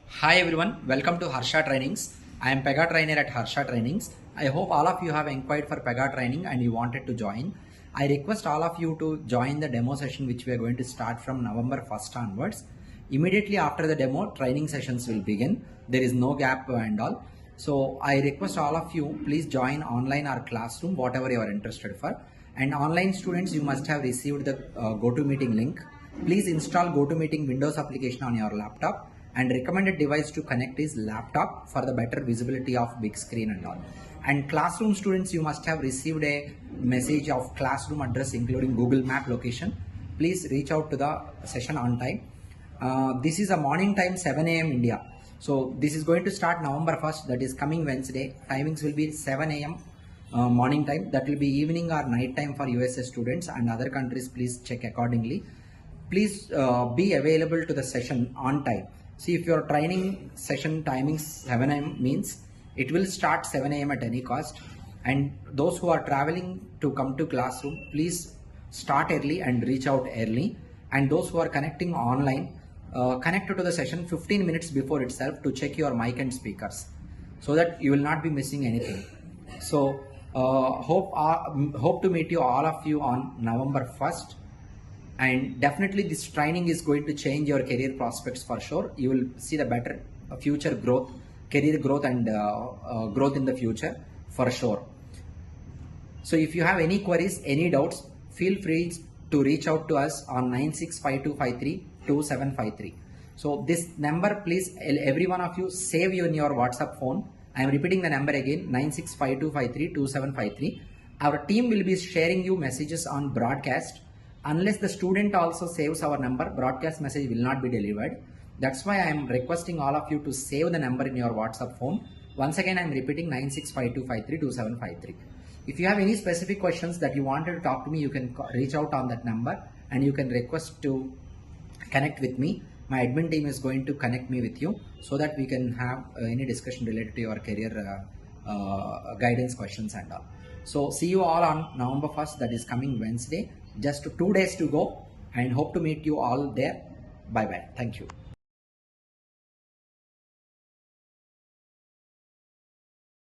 Hi everyone, welcome to Harsha Trainings. I am Pega trainer at Harsha Trainings. I hope all of you have inquired for Pega training and you wanted to join. I request all of you to join the demo session which we are going to start from November 1st onwards. Immediately after the demo, training sessions will begin. There is no gap and all. So I request all of you, please join online or classroom, whatever you are interested for. And online students, you must have received the GoToMeeting link. Please install GoToMeeting Windows application on your laptop, and recommended device to connect is laptop for the better visibility of big screen and all. And classroom students, you must have received a message of classroom address including Google Map location. Please reach out to the session on time. This is a morning time 7 a.m. India. So this is going to start November 1st, that is coming Wednesday. Timings will be 7 a.m. Morning time. That will be evening or night time for USA students, and other countries please check accordingly. Please be available to the session on time. See, if your training session timing 7 a.m. means it will start 7 a.m. at any cost. And those who are traveling to come to classroom, please start early and reach out early. And those who are connecting online, connect to the session 15 minutes before itself to check your mic and speakers, so that you will not be missing anything. So hope to meet you all of you on November 1st. And definitely this training is going to change your career prospects for sure. You will see the better future growth, career growth, and growth in the future for sure. So if you have any queries, any doubts, feel free to reach out to us on 9652532753. So this number, please, every one of you save you in your WhatsApp phone. I am repeating the number again, 9652532753. Our team will be sharing you messages on broadcast. Unless the student also saves our number, broadcast message will not be delivered. That's why I am requesting all of you to save the number in your WhatsApp phone. Once again, I am repeating 9652532753. If you have any specific questions that you wanted to talk to me, you can reach out on that number and you can request to connect with me. My admin team is going to connect me with you so that we can have any discussion related to your career guidance questions and all. So see you all on November 1st, that is coming Wednesday. Just 2 days to go, and hope to meet you all there. Bye bye. Thank you.